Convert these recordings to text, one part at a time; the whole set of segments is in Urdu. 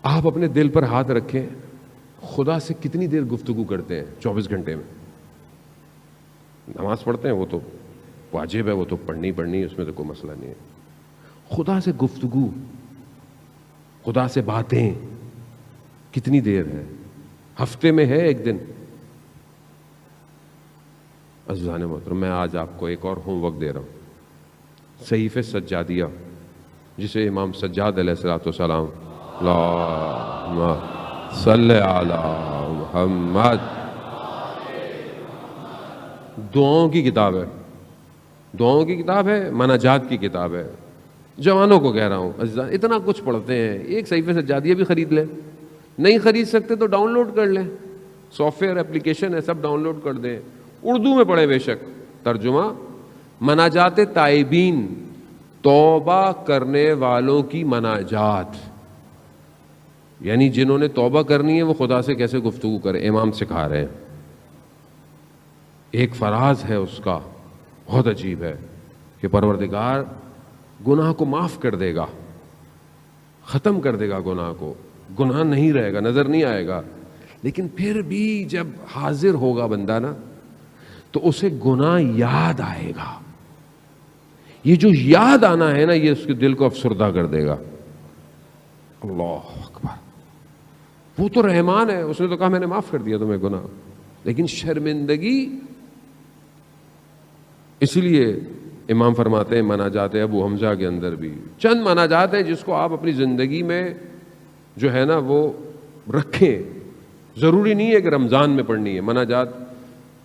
آپ اپنے دل پر ہاتھ رکھیں، خدا سے کتنی دیر گفتگو کرتے ہیں 24 گھنٹے میں؟ نماز پڑھتے ہیں، وہ تو واجب ہے، وہ تو پڑھنی ہے، اس میں تو کوئی مسئلہ نہیں ہے۔ خدا سے گفتگو، خدا سے باتیں کتنی دیر ہے؟ ہفتے میں ہے ایک دن؟ عزیزان محترم، میں آج آپ کو ایک اور ہوم ورک دے رہا ہوں۔ صحیفہ سجادیہ، جسے امام سجاد علیہ السلام اللہم صلی علی محمد، دعاؤں کی کتاب ہے، دعاؤں کی کتاب ہے، مناجات کی کتاب ہے۔ جوانوں کو کہہ رہا ہوں، عزیزان اتنا کچھ پڑھتے ہیں، ایک صحیفہ سجادیہ بھی خرید لیں، نہیں خرید سکتے تو ڈاؤن لوڈ کر لیں، سافٹ ویئر اپلیکیشن ہے، سب ڈاؤن لوڈ کر دیں، اردو میں پڑھیں بے شک، ترجمہ مناجات تائبین، توبہ کرنے والوں کی مناجات، یعنی جنہوں نے توبہ کرنی ہے وہ خدا سے کیسے گفتگو کریں، امام سکھا رہے ہیں۔ ایک فراز ہے اس کا بہت عجیب ہے کہ پروردگار گناہ کو معاف کر دے گا، ختم کر دے گا گناہ کو، گناہ نہیں رہے گا، نظر نہیں آئے گا، لیکن پھر بھی جب حاضر ہوگا بندہ نا تو اسے گناہ یاد آئے گا۔ یہ جو یاد آنا ہے نا، یہ اس کے دل کو افسردہ کر دے گا۔ اللہ اکبر، وہ تو رحمان ہے، اس نے تو کہا میں نے معاف کر دیا تمہیں گناہ، لیکن شرمندگی، اس لیے امام فرماتے ہیں مناجات ابو حمزہ کے اندر بھی چند مناجات ہیں جس کو آپ اپنی زندگی میں جو ہے نا وہ رکھیں۔ ضروری نہیں ہے کہ رمضان میں پڑھنی ہے مناجات،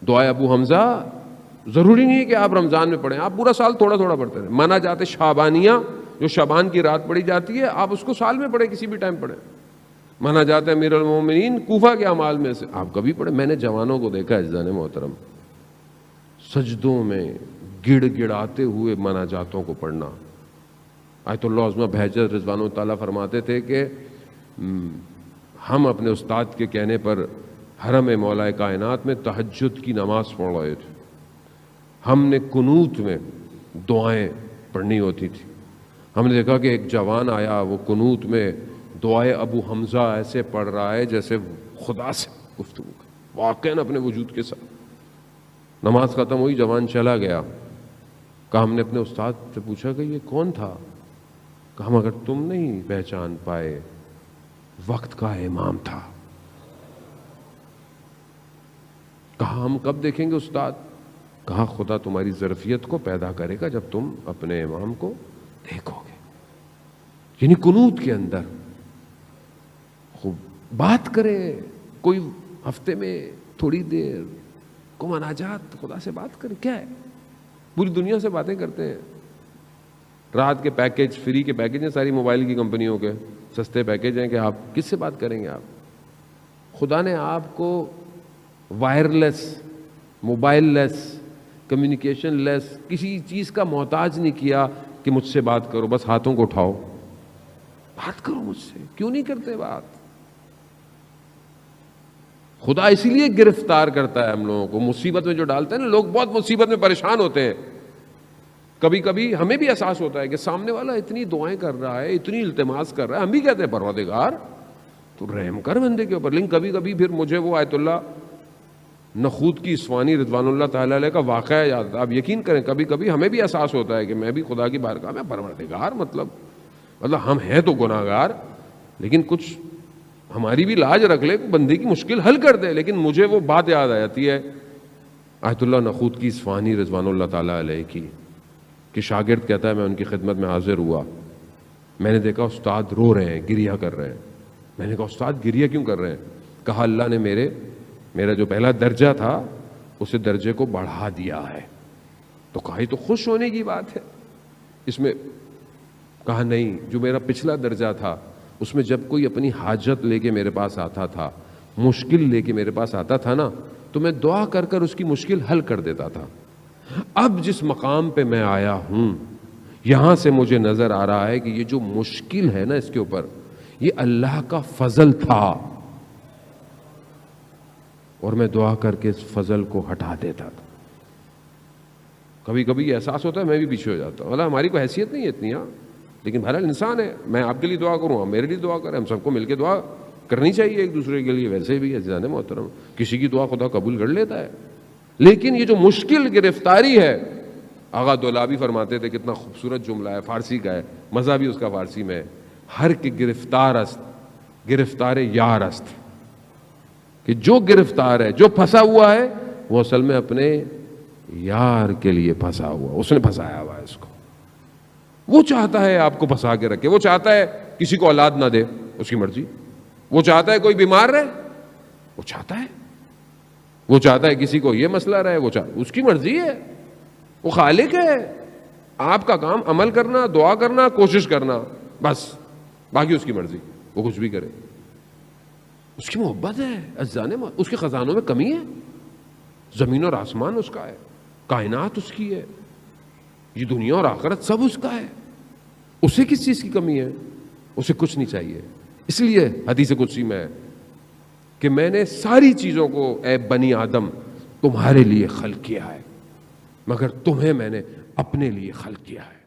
دعائے ابو حمزہ ضروری نہیں ہے کہ آپ رمضان میں پڑھیں، آپ پورا سال تھوڑا تھوڑا پڑھتے ہیں۔ مناجات شعبانیہ جو شعبان کی رات پڑھی جاتی ہے، آپ اس کو سال میں پڑھیں، کسی بھی ٹائم پڑھیں۔ مناجات امیر المومنین کوفہ کے اعمال میں سے آپ کبھی پڑھیں۔ میں نے جوانوں کو دیکھا عزیزان محترم سجدوں میں گڑ گڑاتے ہوئے مناجاتوں کو پڑھنا۔ آیت اللہ عظمہ بہجت رضوان اللہ تعالیٰ فرماتے تھے کہ ہم اپنے استاد کے کہنے پر حرم مولا کائنات میں تہجد کی نماز پڑھ رہے تھے، ہم نے قنوت میں دعائیں پڑھنی ہوتی تھی، ہم نے دیکھا کہ ایک جوان آیا، وہ قنوت میں دعائے ابو حمزہ ایسے پڑھ رہا ہے جیسے خدا سے گفتگو کر، واقعاً اپنے وجود کے ساتھ۔ نماز ختم ہوئی، جوان چلا گیا، کہا ہم نے اپنے استاد سے پوچھا کہ یہ کون تھا؟ کہا مگر تم نہیں پہچان پائے، وقت کا امام تھا۔ کہا ہم کب دیکھیں گے استاد؟ کہا خدا تمہاری ظرفیت کو پیدا کرے گا جب تم اپنے امام کو دیکھو گے، یعنی قنوت کے اندر خوب بات کرے، کوئی ہفتے میں تھوڑی دیر کو مناجات، خدا سے بات کرے۔ کیا ہے، پوری دنیا سے باتیں کرتے ہیں، رات کے پیکج، فری کے پیکج ہیں ساری موبائل کی کمپنیوں کے، سستے پیکج ہیں کہ آپ کس سے بات کریں گے؟ آپ خدا نے آپ کو وائرلیس، موبائل لیس، کمیونیکیشن لیس، کسی چیز کا محتاج نہیں کیا کہ مجھ سے بات کرو، بس ہاتھوں کو اٹھاؤ بات کرو مجھ سے۔ کیوں نہیں کرتے بات؟ خدا اسی لیے گرفتار کرتا ہے ہم لوگوں کو، مصیبت میں جو ڈالتا ہے نا، لوگ بہت مصیبت میں پریشان ہوتے ہیں۔ کبھی کبھی ہمیں بھی احساس ہوتا ہے کہ سامنے والا اتنی دعائیں کر رہا ہے، اتنی التماس کر رہا ہے، ہم بھی کہتے ہیں پروردگار تو رحم کر بندے کے اوپر، لیکن کبھی کبھی پھر مجھے وہ آیت اللہ نخود کی اسوانی رضوان اللہ تعالیٰ علیہ کا واقعہ یاد آتا ہے۔ آپ یقین کریں کبھی کبھی ہمیں بھی احساس ہوتا ہے کہ میں بھی خدا کی بارگاہ میں پروردگار، مطلب ہم ہیں تو گناہ گار، لیکن کچھ ہماری بھی لاج رکھ لے، بندے کی مشکل حل کر دے۔ لیکن مجھے وہ بات یاد آ جاتی ہے آیت اللہ نخود کی اسفہانی رضوان اللہ تعالیٰ علیہ کی، کہ شاگرد کہتا ہے میں ان کی خدمت میں حاضر ہوا، میں نے دیکھا استاد رو رہے ہیں، گریہ کر رہے ہیں۔ میں نے کہا استاد گریہ کیوں کر رہے ہیں؟ کہا اللہ نے میرا جو پہلا درجہ تھا اسے درجے کو بڑھا دیا ہے۔ تو کہا یہ تو خوش ہونے کی بات ہے اس میں۔ کہا نہیں، جو میرا پچھلا درجہ تھا اس میں جب کوئی اپنی حاجت لے کے میرے پاس آتا تھا، مشکل لے کے میرے پاس آتا تھا نا، تو میں دعا کر کر اس کی مشکل حل کر دیتا تھا۔ اب جس مقام پہ میں آیا ہوں، یہاں سے مجھے نظر آ رہا ہے کہ یہ جو مشکل ہے نا اس کے اوپر، یہ اللہ کا فضل تھا، اور میں دعا کر کے اس فضل کو ہٹا دیتا تھا۔ کبھی کبھی احساس ہوتا ہے میں بھی پیچھے ہو جاتا ہوں، ہماری کوئی حیثیت نہیں ہے اتنی، ہاں لیکن بہرحال انسان ہے، میں آپ کے لیے دعا کروں، آپ میرے لیے دعا کریں، ہم سب کو مل کے دعا کرنی چاہیے ایک دوسرے کے لیے. ویسے بھی عزیزان محترم کسی کی دعا خدا قبول کر لیتا ہے، لیکن یہ جو مشکل گرفتاری ہے، آغا دولابی فرماتے تھے، کتنا خوبصورت جملہ ہے، فارسی کا ہے، مزہ بھی اس کا فارسی میں ہے، ہر کے گرفتار است گرفتار یار است، کہ جو گرفتار ہے، جو پھنسا ہوا ہے، وہ اصل میں اپنے یار کے لیے پھنسا ہوا، اس نے پھنسایا ہوا ہے اس کو. وہ چاہتا ہے آپ کو پھنسا کے رکھے، وہ چاہتا ہے کسی کو اولاد نہ دے، اس کی مرضی. وہ چاہتا ہے کوئی بیمار رہے، وہ چاہتا ہے. وہ چاہتا ہے کسی کو یہ مسئلہ رہے، اس کی مرضی ہے. وہ خالق ہے. آپ کا کام عمل کرنا، دعا کرنا، کوشش کرنا، بس. باقی اس کی مرضی، وہ کچھ بھی کرے. اس کی محبت ہے عزیزان، اس کے خزانوں میں کمی ہے؟ زمین اور آسمان اس کا ہے، کائنات اس کی ہے، یہ دنیا اور آخرت سب اس کا ہے. اسے کس چیز کی کمی ہے؟ اسے کچھ نہیں چاہیے. اس لیے حدیث قدسی میں ہے کہ میں نے ساری چیزوں کو اے بنی آدم تمہارے لیے خلق کیا ہے، مگر تمہیں میں نے اپنے لیے خلق کیا ہے.